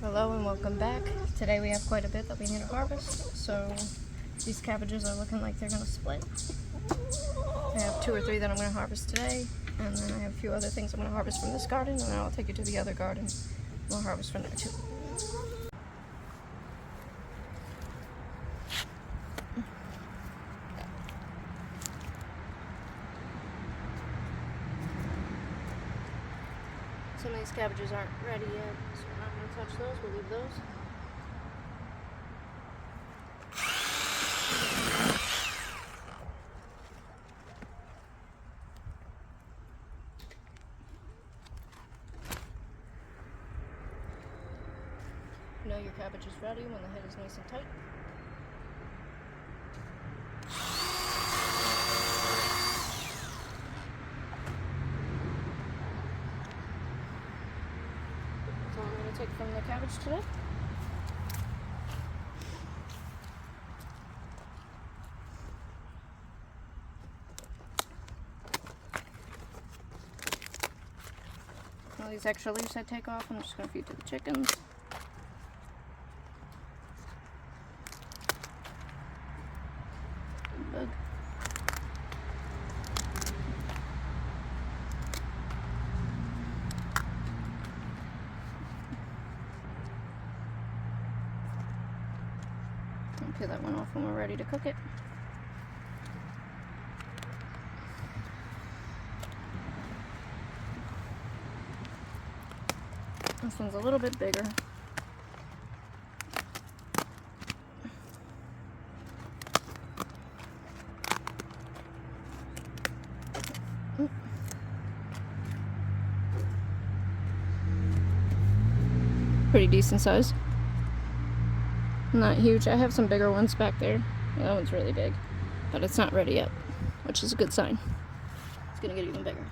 Hello and welcome back. Today we have quite a bit that we need to harvest, so these cabbages are looking like they're going to split. I have 2 or 3 that I'm going to harvest today, and then I have a few other things I'm going to harvest from this garden, and then I'll take you to the other garden and we'll harvest from there too. Some of these cabbages aren't ready yet, so we're not going to touch those. We'll leave those. You know your cabbage is ready when the head is nice and tight. That's all I'm going to take from the cabbage today. All these extra leaves I take off, I'm just going to feed to the chickens. Bug. I'll peel that one off when we're ready to cook it. This one's a little bit bigger. Pretty decent size. Not huge. I have some bigger ones back there. That one's really big, but it's not ready yet, which is a good sign. It's gonna get even bigger.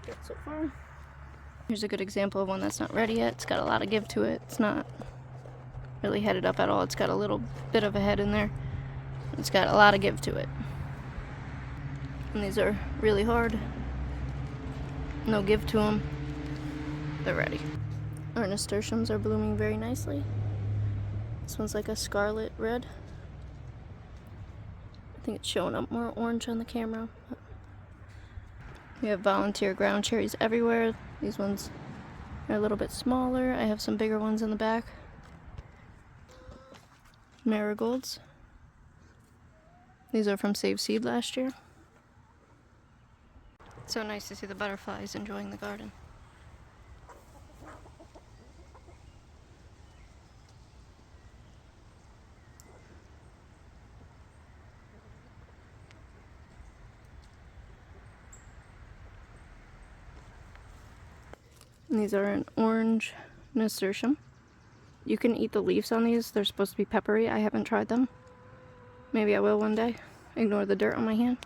Good so far. Here's a good example of one that's not ready yet. It's got a lot of give to it. It's not really headed up at all. It's got a little bit of a head in there. It's got a lot of give to it. And these are really hard. No give to them. They're ready. Our nasturtiums are blooming very nicely. This one's like a scarlet red. I think it's showing up more orange on the camera. We have volunteer ground cherries everywhere. These ones are a little bit smaller. I have some bigger ones in the back. Marigolds. These are from Save Seed last year. It's so nice to see the butterflies enjoying the garden. And these are an orange nasturtium. You can eat the leaves on these. They're supposed to be peppery. I haven't tried them. Maybe I will one day. Ignore the dirt on my hand.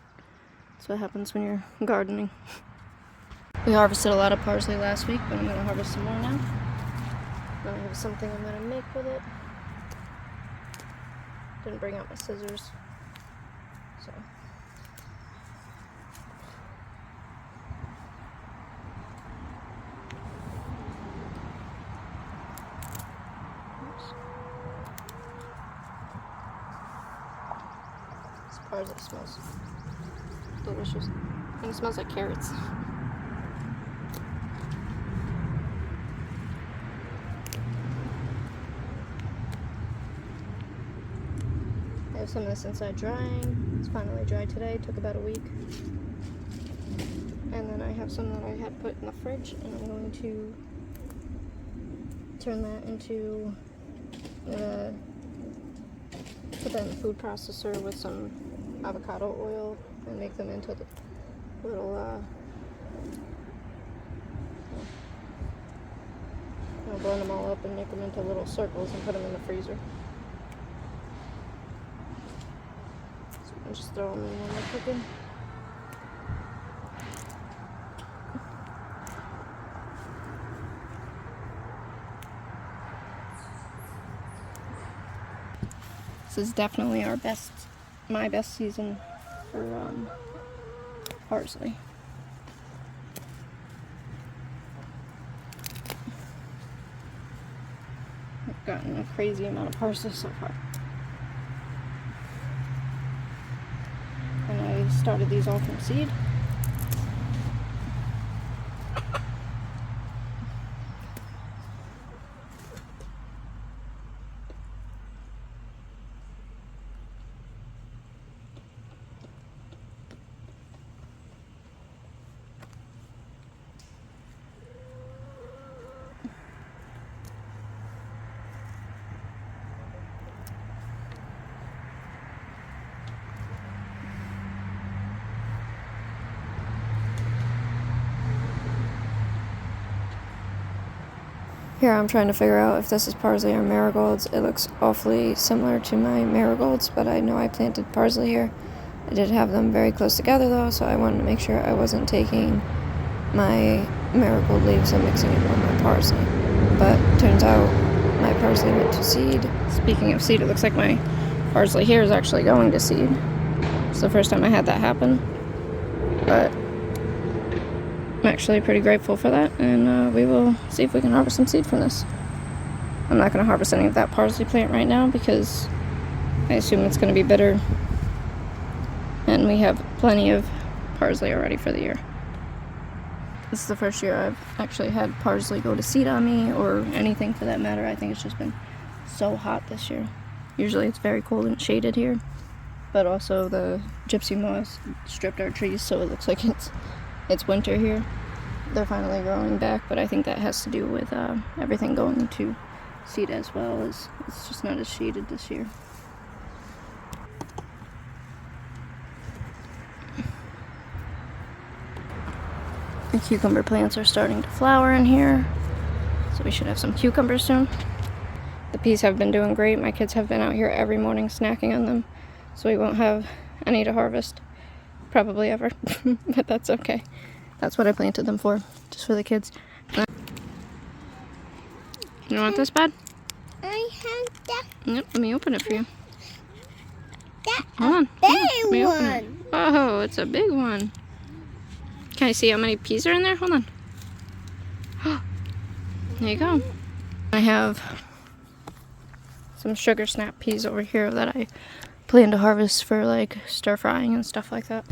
That's what happens when you're gardening. We harvested a lot of parsley last week, but I'm going to harvest some more now. Now I have something I'm going to make with it. Didn't bring out my scissors. So. Parsley smells delicious. And it smells like carrots. I have some of this inside drying. It's finally dry today. It took about a week. And then I have some that I had put in the fridge, and I'm going to turn that into put that in the food processor with some avocado oil and make them into the little I'll blend them all up and make them into little circles and put them in the freezer. So I'll just throw them in when they're cooking. This is definitely my best season for parsley. gotten a crazy amount of parsley so far. And I started these all from seed. Here I'm trying to figure out if this is parsley or marigolds. It looks awfully similar to my marigolds, but I know I planted parsley here. I did have them very close together though, so I wanted to make sure I wasn't taking my marigold leaves and mixing it with my parsley. But turns out my parsley went to seed. Speaking of seed, it looks like my parsley here is actually going to seed. It's the first time I had that happen, but I'm actually pretty grateful for that, and we will see if we can harvest some seed from this. I'm not going to harvest any of that parsley plant right now because I assume it's going to be bitter, and we have plenty of parsley already for the year. This is the first year I've actually had parsley go to seed on me, or anything for that matter. I think it's just been so hot this year. Usually it's very cold and shaded here, but also the gypsy moths stripped our trees, so it looks like it's winter here. They're finally growing back, but I think that has to do with everything going to seed as well. As it's just not as shaded this year. The cucumber plants are starting to flower in here, so we should have some cucumbers soon. The peas have been doing great. My kids have been out here every morning snacking on them, so we won't have any to harvest probably ever, but that's okay. That's what I planted them for, just for the kids. You want this, bud? I have that. Yep, let me open it for you. That's Hold on. a big Open it. one. Oh, it's a big one. Can I see how many peas are in there? Hold on. There you go. I have some sugar snap peas over here that I plan to harvest for like stir frying and stuff like that.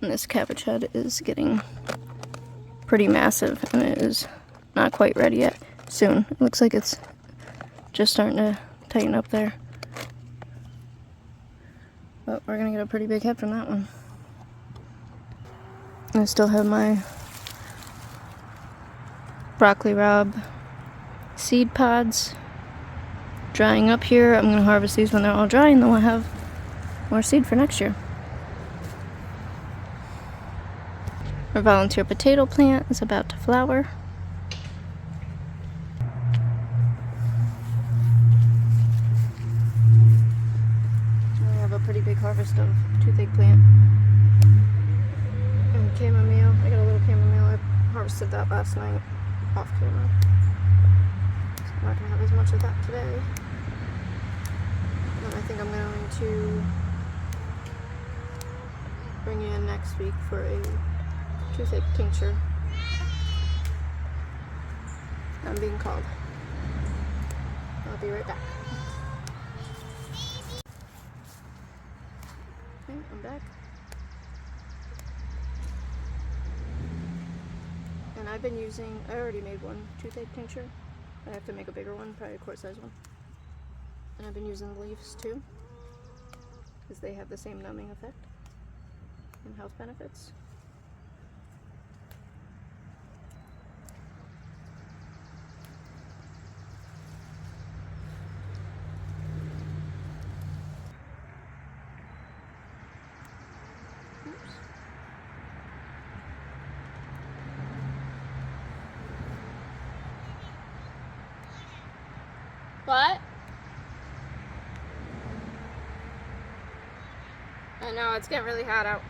And this cabbage head is getting pretty massive, and it is not quite ready yet. Soon. It looks like it's just starting to tighten up there. But we're gonna get a pretty big head from that one. I still have my broccoli rabe seed pods drying up here. I'm gonna harvest these when they're all dry, and then we'll have more seed for next year. Our volunteer potato plant is about to flower. We have a pretty big harvest of toothache plant. And chamomile. I got a little chamomile. I harvested that last night off camera. So I'm not going to have as much of that today. And I think I'm going to bring you in next week for a toothache tincture. I'm being called. I'll be right back. Okay, I'm back. And I've been using, I already made one toothache tincture. I have to make a bigger one, probably a quart size one. And I've been using the leaves too, because they have the same numbing effect and health benefits. Oops. What? I know, it's getting really hot out.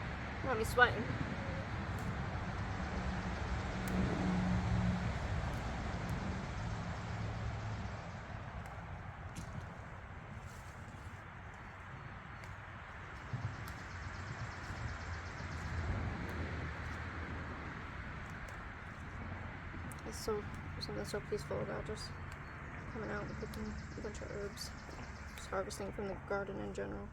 Got me sweating. It's something so peaceful about just coming out and picking a bunch of herbs. Just harvesting from the garden in general.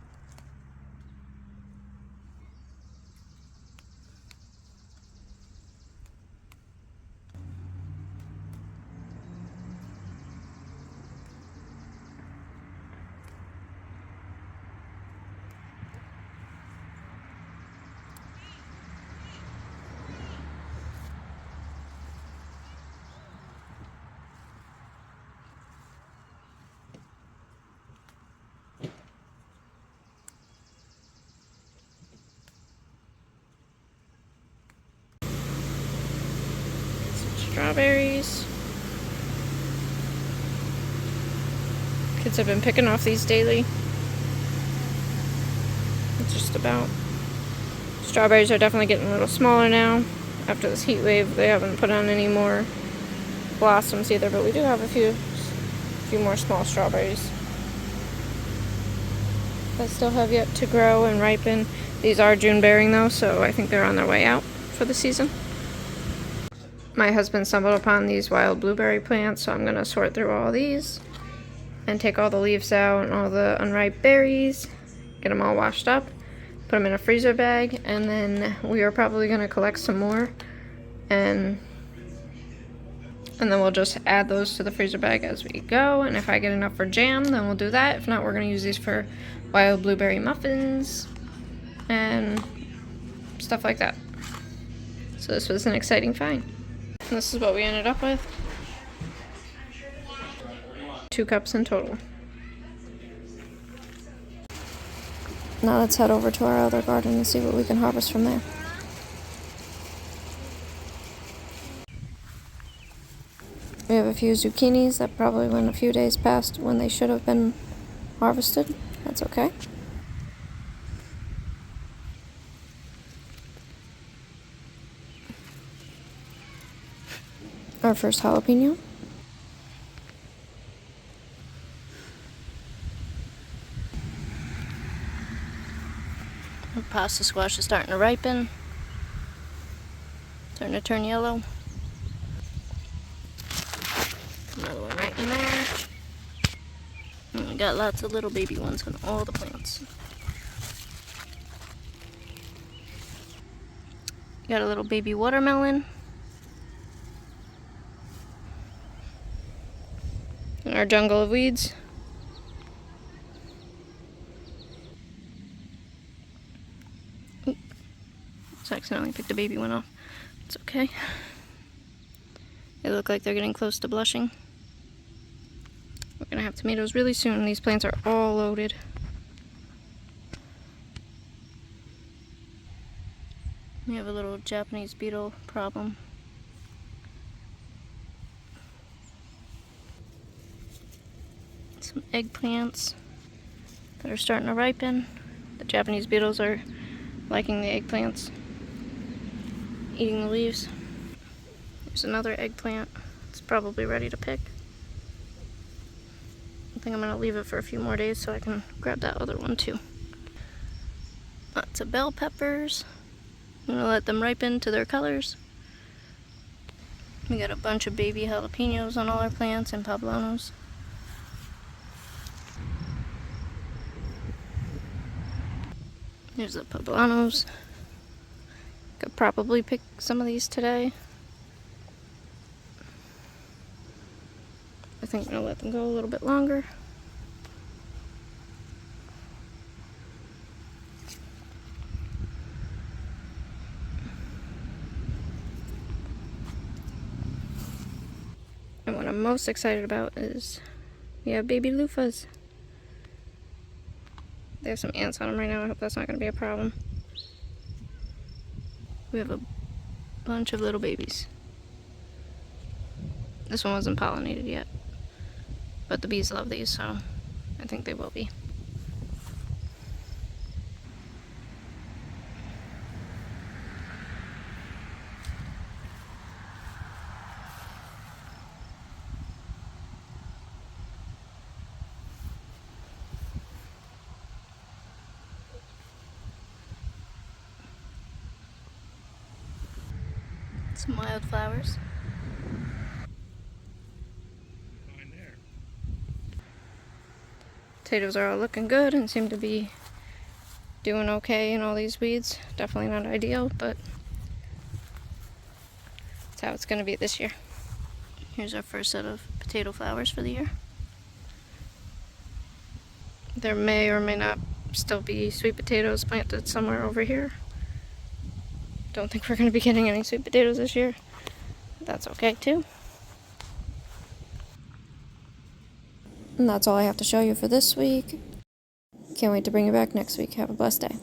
Strawberries. Kids have been picking off these daily. It's just about. Strawberries are definitely getting a little smaller now. After this heat wave, they haven't put on any more blossoms either, but we do have a few more small strawberries that still have yet to grow and ripen. These are June bearing though, so I think they're on their way out for the season. My husband stumbled upon these wild blueberry plants, so I'm going to sort through all these and take all the leaves out and all the unripe berries, get them all washed up, put them in a freezer bag, and then we are probably going to collect some more and then we'll just add those to the freezer bag as we go. And if I get enough for jam, then we'll do that. If not, we're going to use these for wild blueberry muffins and stuff like that. So this was an exciting find. And this is what we ended up with. 2 cups in total. Now let's head over to our other garden and see what we can harvest from there. We have a few zucchinis that probably went a few days past when they should have been harvested. That's okay. Our first jalapeno. Our pasta squash is starting to ripen. Starting to turn yellow. Another one right in there. And we got lots of little baby ones on all the plants. Got a little baby watermelon. And our jungle of weeds. Oop. Just accidentally picked a baby one off. It's okay. They look like they're getting close to blushing. We're gonna have tomatoes really soon. These plants are all loaded. We have a little Japanese beetle problem. Some eggplants that are starting to ripen. The Japanese beetles are liking the eggplants, eating the leaves. There's another eggplant. It's probably ready to pick. I think I'm going to leave it for a few more days so I can grab that other one too. Lots of bell peppers. I'm going to let them ripen to their colors. We got a bunch of baby jalapenos on all our plants and poblanos. There's the poblanos. Could probably pick some of these today. I think I'm going to let them go a little bit longer. And what I'm most excited about is we have baby loofahs. They have some ants on them right now. I hope that's not going to be a problem. We have a bunch of little babies. This one wasn't pollinated yet, but the bees love these, so I think they will be. Some wildflowers. Potatoes are all looking good and seem to be doing okay in all these weeds. Definitely not ideal, but that's how it's going to be this year. Here's our first set of potato flowers for the year. There may or may not still be sweet potatoes planted somewhere over here. Don't think we're going to be getting any sweet potatoes this year. That's okay too. And that's all I have to show you for this week. Can't wait to bring you back next week. Have a blessed day.